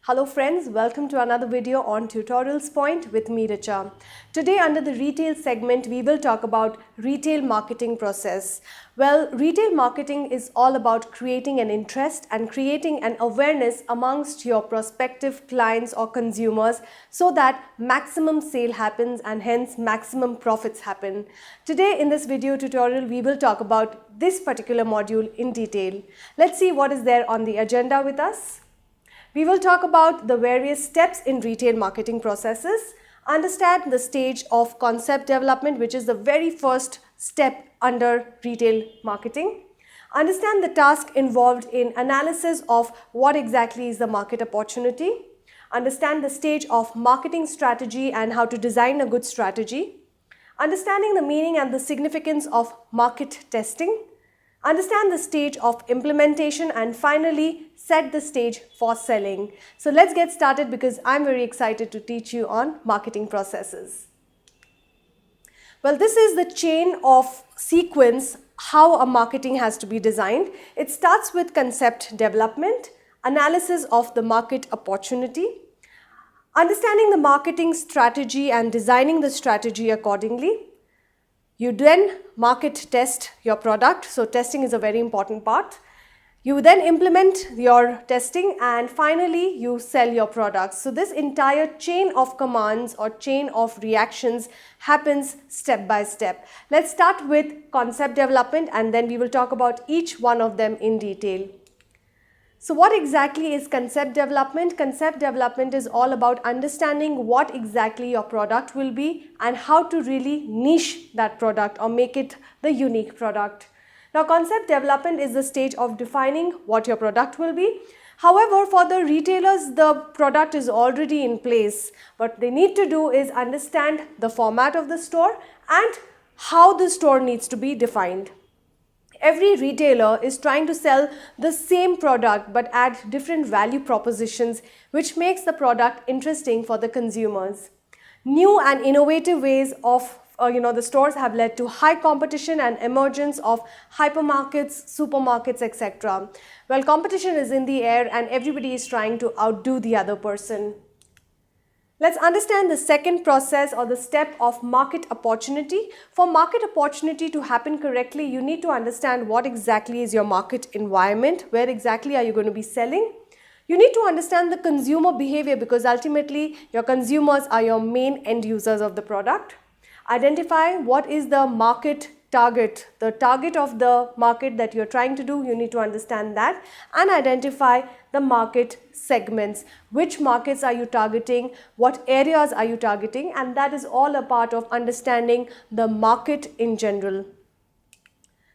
Hello friends, welcome to another video on Tutorials Point with me, Richa. Today under the retail segment, we will talk about retail marketing process. Well, retail marketing is all about creating an interest and creating an awareness amongst your prospective clients or consumers so that maximum sale happens and hence maximum profits happen. Today in this video tutorial, we will talk about this particular module in detail. Let's see what is there on the agenda with us. We will talk about the various steps in retail marketing processes, understand the stage of concept development, which is the very first step under retail marketing, understand the task involved in analysis of what exactly is the market opportunity, understand the stage of marketing strategy and how to design a good strategy, understanding the meaning and the significance of market testing, understand the stage of implementation, and finally set the stage for selling. So let's get started because I'm very excited to teach you on marketing processes. Well, this is the chain of sequence how a marketing has to be designed. It starts with concept development, analysis of the market opportunity, understanding the marketing strategy and designing the strategy accordingly. You then market test your product, so testing is a very important part. You then implement your testing and finally you sell your products. So this entire chain of commands or chain of reactions happens step by step. Let's start with concept development and then we will talk about each one of them in detail. So what exactly is concept development? Concept development is all about understanding what exactly your product will be and how to really niche that product or make it the unique product. Now, concept development is the stage of defining what your product will be. However, for the retailers, the product is already in place. What they need to do is understand the format of the store and how the store needs to be defined. Every retailer is trying to sell the same product but add different value propositions which makes the product interesting for the consumers. New and innovative ways of the stores have led to high competition and emergence of hypermarkets, supermarkets, etc. Well, competition is in the air and everybody is trying to outdo the other person. Let's understand the second process or the step of market opportunity. For market opportunity to happen correctly, you need to understand what exactly is your market environment, where exactly are you going to be selling. You need to understand the consumer behavior because ultimately your consumers are your main end users of the product. Identify what is the market target, the target of the market that you're trying to do, you need to understand that and identify the market segments. Which markets are you targeting, what areas are you targeting, and that is all a part of understanding the market in general.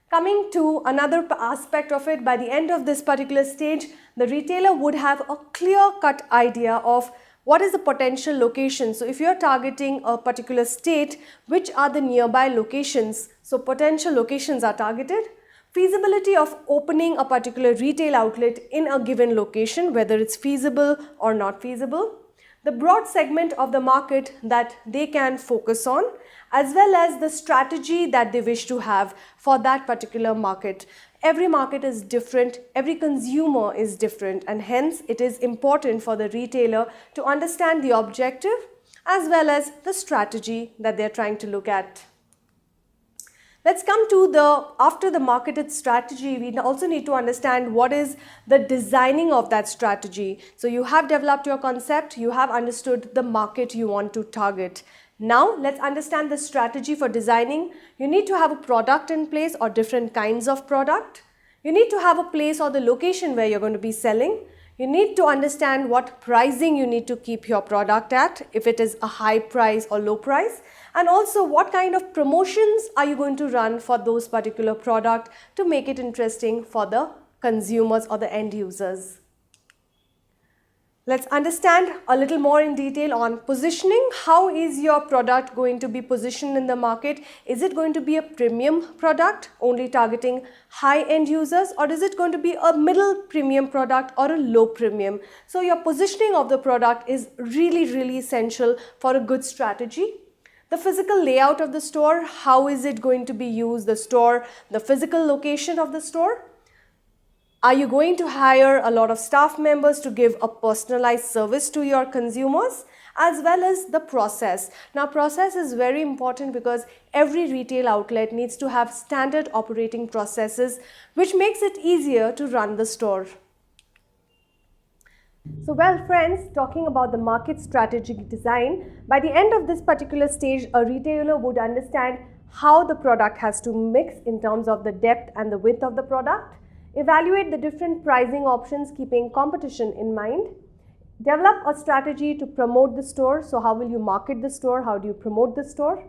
Coming to another aspect of it, by the end of this particular stage, the retailer would have a clear-cut idea of what is the potential location. So if you're targeting a particular state, which are the nearby locations? So potential locations are targeted. Feasibility of opening a particular retail outlet in a given location, whether it's feasible or not feasible. The broad segment of the market that they can focus on, as well as the strategy that they wish to have for that particular market. Every market is different, every consumer is different, and hence it is important for the retailer to understand the objective as well as the strategy that they're trying to look at. Let's come to after the marketed strategy, we also need to understand what is the designing of that strategy. So you have developed your concept, you have understood the market you want to target. Now let's understand the strategy for designing. You need to have a product in place or different kinds of product. You need to have a place or the location where you're going to be selling. You need to understand what pricing you need to keep your product at, if it is a high price or low price, and also what kind of promotions are you going to run for those particular product to make it interesting for the consumers or the end users. Let's understand a little more in detail on positioning. How is your product going to be positioned in the market? Is it going to be a premium product only targeting high-end users, or is it going to be a middle premium product or a low premium? So your positioning of the product is really essential for a good strategy. The physical layout of the store, how is it going to be used, the store, the physical location of the store. Are you going to hire a lot of staff members to give a personalized service to your consumers? As well as the process. Now, process is very important because every retail outlet needs to have standard operating processes, which makes it easier to run the store. So, well friends, talking about the market strategic design, by the end of this particular stage, a retailer would understand how the product has to mix in terms of the depth and the width of the product, evaluate the different pricing options keeping competition in mind, develop a strategy to promote the store. So how will you market the store? How do you promote the store?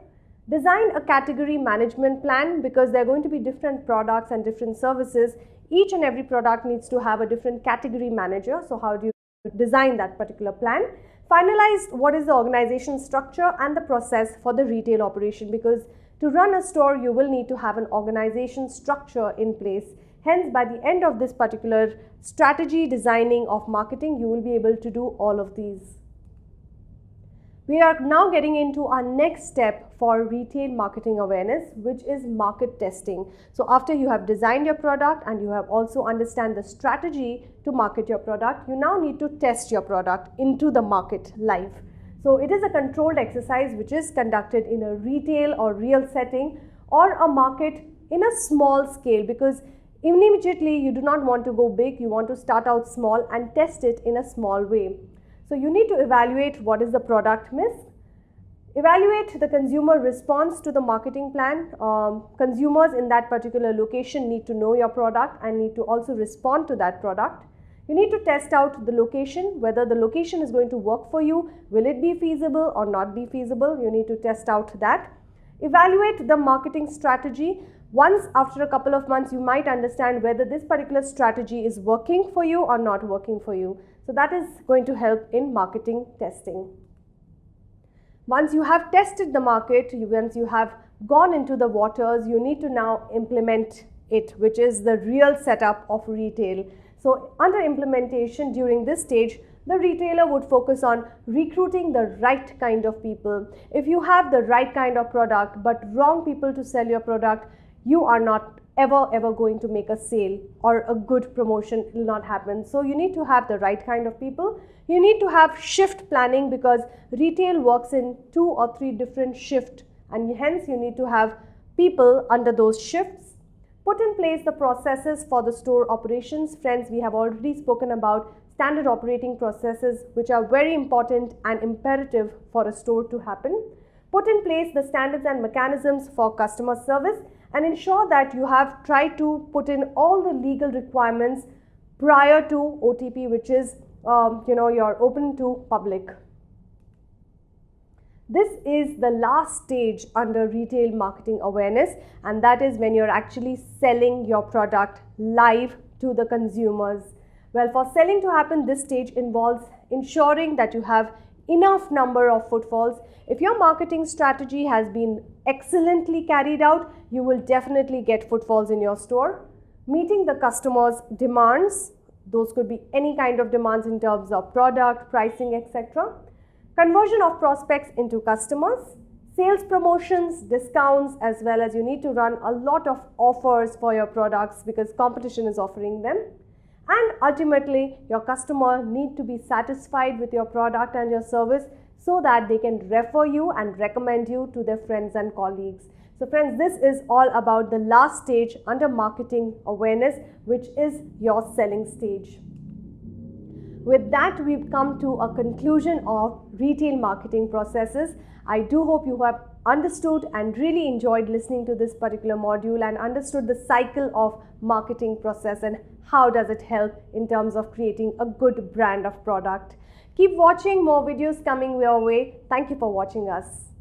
Design a category management plan because there are going to be different products and different services. Each and every product needs to have a different category manager. So how do you design that particular plan? Finalize what is the organization structure and the process for the retail operation, because to run a store you will need to have an organization structure in place. Hence, by the end of this particular strategy designing of marketing, you will be able to do all of these. We are now getting into our next step for retail marketing awareness, which is market testing. So after you have designed your product and you have also understand the strategy to market your product, you now need to test your product into the market live. So it is a controlled exercise which is conducted in a retail or real setting or a market in a small scale, because immediately you do not want to go big, you want to start out small and test it in a small way. So you need to evaluate what is the product miss, evaluate the consumer response to the marketing plan. Consumers in that particular location need to know your product and need to also respond to that product. You need to test out the location, whether the location is going to work for you, will it be feasible or not be feasible, you need to test out that. Evaluate the marketing strategy. Once after a couple of months, you might understand whether this particular strategy is working for you or not working for you. So that is going to help in marketing testing. Once you have tested the market, once you have gone into the waters, you need to now implement it, which is the real setup of retail. So under implementation during this stage, the retailer would focus on recruiting the right kind of people. If you have the right kind of product but wrong people to sell your product, you are not ever going to make a sale, or a good promotion will not happen. So you need to have the right kind of people. You need to have shift planning, because retail works in 2 or 3 different shifts, and hence you need to have people under those shifts. Put in place the processes for the store operations. Friends, we have already spoken about standard operating processes, which are very important and imperative for a store to happen. Put in place the standards and mechanisms for customer service, and ensure that you have tried to put in all the legal requirements prior to OTP, which is you're open to public. This is the last stage under retail marketing awareness, and that is when you're actually selling your product live to the consumers. Well, for selling to happen, this stage involves ensuring that you have enough number of footfalls. If your marketing strategy has been excellently carried out, you will definitely get footfalls in your store. Meeting the customer's demands, those could be any kind of demands in terms of product, pricing, etc. Conversion of prospects into customers, sales promotions, discounts, as well as you need to run a lot of offers for your products because competition is offering them. And ultimately, your customer need to be satisfied with your product and your service so that they can refer you and recommend you to their friends and colleagues. So friends, this is all about the last stage under marketing awareness, which is your selling stage. With that, we've come to a conclusion of retail marketing processes. I do hope you have understood and really enjoyed listening to this particular module and understood the cycle of marketing process and how does it help in terms of creating a good brand of product. Keep watching, more videos coming your way. Thank you for watching us.